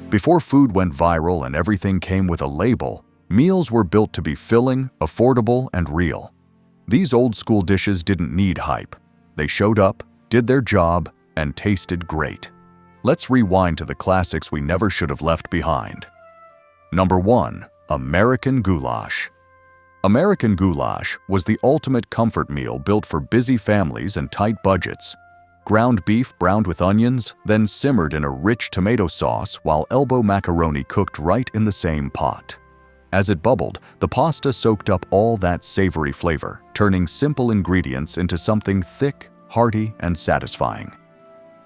Before food went viral and everything came with a label, meals were built to be filling, affordable, and real. These old-school dishes didn't need hype. They showed up, did their job, and tasted great. Let's rewind to the classics we never should have left behind. Number 1. American Goulash. American Goulash was the ultimate comfort meal built for busy families and tight budgets. Ground beef browned with onions, then simmered in a rich tomato sauce while elbow macaroni cooked right in the same pot. As it bubbled, the pasta soaked up all that savory flavor, turning simple ingredients into something thick, hearty, and satisfying.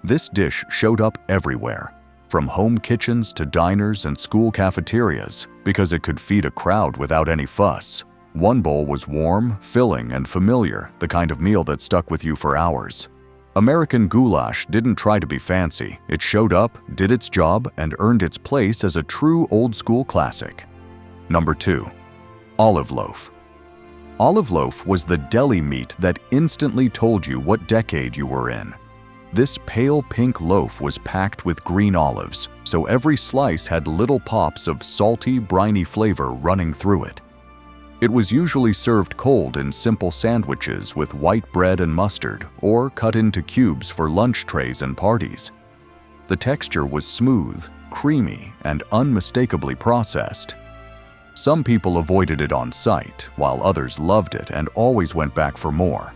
This dish showed up everywhere, from home kitchens to diners and school cafeterias, because it could feed a crowd without any fuss. One bowl was warm, filling, and familiar, the kind of meal that stuck with you for hours. American Goulash didn't try to be fancy. It showed up, did its job, and earned its place as a true old-school classic. Number 2. Olive Loaf. Olive loaf was the deli meat that instantly told you what decade you were in. This pale pink loaf was packed with green olives, so every slice had little pops of salty, briny flavor running through it. It was usually served cold in simple sandwiches with white bread and mustard, or cut into cubes for lunch trays and parties. The texture was smooth, creamy, and unmistakably processed. Some people avoided it on sight, while others loved it and always went back for more.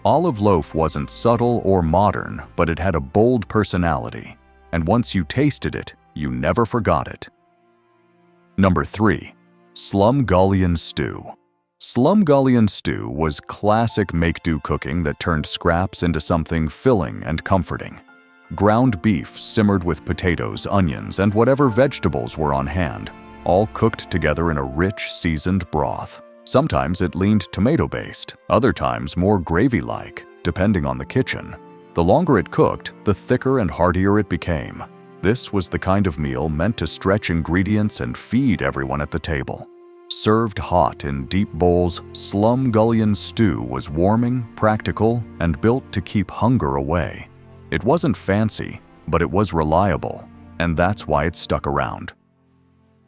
Olive loaf wasn't subtle or modern, but it had a bold personality, and once you tasted it, you never forgot it. Number 3. Slumgullion Stew. Slumgullion Stew was classic make-do cooking that turned scraps into something filling and comforting. Ground beef simmered with potatoes, onions, and whatever vegetables were on hand, all cooked together in a rich, seasoned broth. Sometimes it leaned tomato-based, other times more gravy-like, depending on the kitchen. The longer it cooked, the thicker and heartier it became. This was the kind of meal meant to stretch ingredients and feed everyone at the table. Served hot in deep bowls, Slumgullion Stew was warming, practical, and built to keep hunger away. It wasn't fancy, but it was reliable, and that's why it stuck around.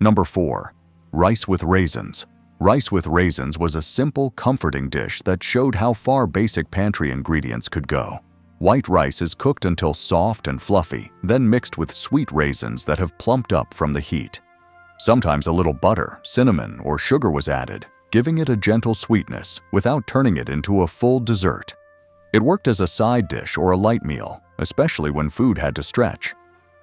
Number 4. Rice with Raisins. Rice with raisins was a simple, comforting dish that showed how far basic pantry ingredients could go. White rice is cooked until soft and fluffy, then mixed with sweet raisins that have plumped up from the heat. Sometimes a little butter, cinnamon, or sugar was added, giving it a gentle sweetness without turning it into a full dessert. It worked as a side dish or a light meal, especially when food had to stretch.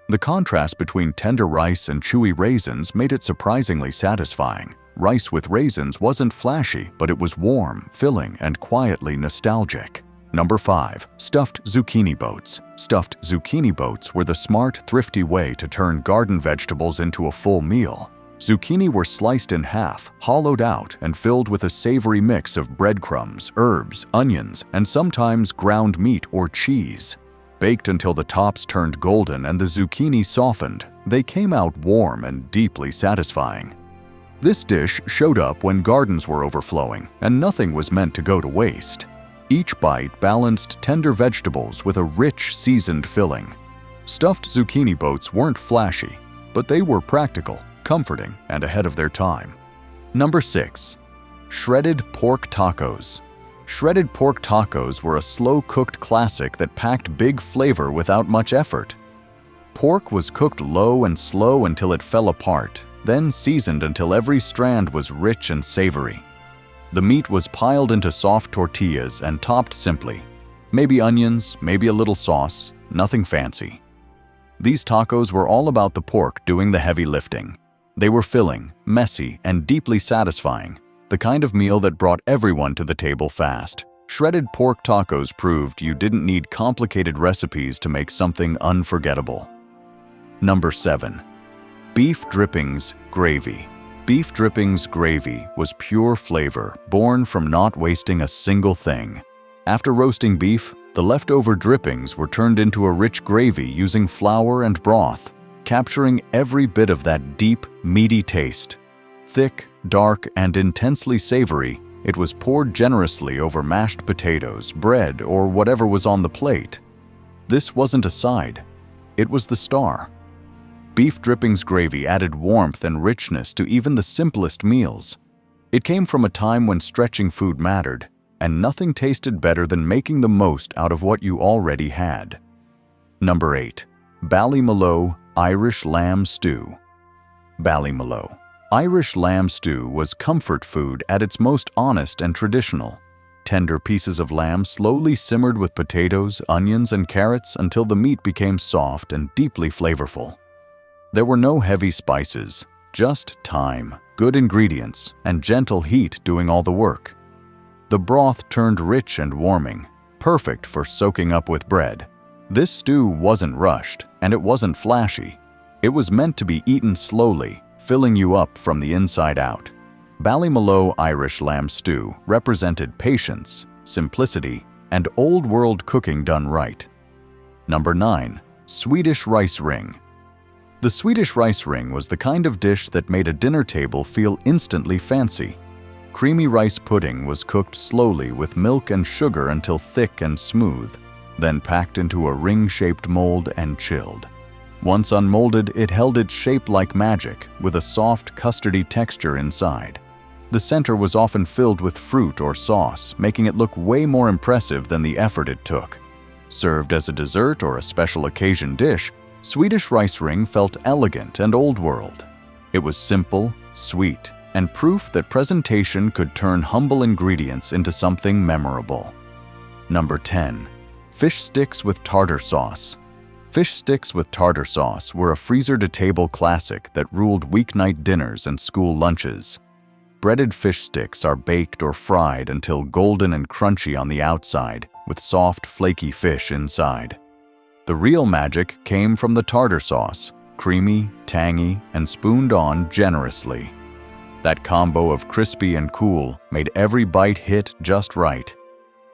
The contrast between tender rice and chewy raisins made it surprisingly satisfying. Rice with raisins wasn't flashy, but it was warm, filling, and quietly nostalgic. Number 5. Stuffed zucchini boats. Stuffed zucchini boats were the smart, thrifty way to turn garden vegetables into a full meal. Zucchini were sliced in half, hollowed out, and filled with a savory mix of breadcrumbs, herbs, onions, and sometimes ground meat or cheese. Baked until the tops turned golden and the zucchini softened, they came out warm and deeply satisfying. This dish showed up when gardens were overflowing, and nothing was meant to go to waste. Each bite balanced tender vegetables with a rich, seasoned filling. Stuffed zucchini boats weren't flashy, but they were practical, comforting, and ahead of their time. Number 6. Shredded pork tacos. Shredded pork tacos were a slow-cooked classic that packed big flavor without much effort. Pork was cooked low and slow until it fell apart, then seasoned until every strand was rich and savory. The meat was piled into soft tortillas and topped simply. Maybe onions, maybe a little sauce, nothing fancy. These tacos were all about the pork doing the heavy lifting. They were filling, messy, and deeply satisfying, the kind of meal that brought everyone to the table fast. Shredded pork tacos proved you didn't need complicated recipes to make something unforgettable. Number 7. Beef drippings gravy. Beef drippings gravy was pure flavor, born from not wasting a single thing. After roasting beef, the leftover drippings were turned into a rich gravy using flour and broth, capturing every bit of that deep, meaty taste. Thick, dark, and intensely savory, it was poured generously over mashed potatoes, bread, or whatever was on the plate. This wasn't a side, it was the star. Beef drippings gravy added warmth and richness to even the simplest meals. It came from a time when stretching food mattered, and nothing tasted better than making the most out of what you already had. Number 8. Ballymaloe Irish Lamb Stew. Ballymaloe Irish lamb stew was comfort food at its most honest and traditional. Tender pieces of lamb slowly simmered with potatoes, onions, and carrots until the meat became soft and deeply flavorful. There were no heavy spices, just thyme, good ingredients, and gentle heat doing all the work. The broth turned rich and warming, perfect for soaking up with bread. This stew wasn't rushed, and it wasn't flashy. It was meant to be eaten slowly, filling you up from the inside out. Ballymaloe Irish Lamb Stew represented patience, simplicity, and old-world cooking done right. Number 9. Swedish Rice Ring. The Swedish rice ring was the kind of dish that made a dinner table feel instantly fancy. Creamy rice pudding was cooked slowly with milk and sugar until thick and smooth, then packed into a ring-shaped mold and chilled. Once unmolded, it held its shape like magic, with a soft, custardy texture inside. The center was often filled with fruit or sauce, making it look way more impressive than the effort it took. Served as a dessert or a special occasion dish, Swedish rice ring felt elegant and old-world. It was simple, sweet, and proof that presentation could turn humble ingredients into something memorable. Number 10. Fish sticks with tartar sauce. Fish sticks with tartar sauce were a freezer-to-table classic that ruled weeknight dinners and school lunches. Breaded fish sticks are baked or fried until golden and crunchy on the outside, with soft, flaky fish inside. The real magic came from the tartar sauce, creamy, tangy, and spooned on generously. That combo of crispy and cool made every bite hit just right.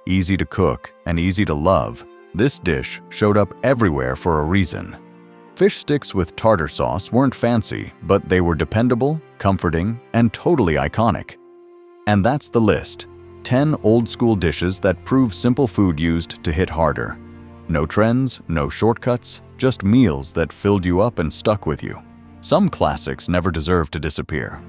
Easy to cook and easy to love, this dish showed up everywhere for a reason. Fish sticks with tartar sauce weren't fancy, but they were dependable, comforting, and totally iconic. And that's the list. 10 old-school dishes that prove simple food used to hit harder. No trends, no shortcuts, just meals that filled you up and stuck with you. Some classics never deserve to disappear.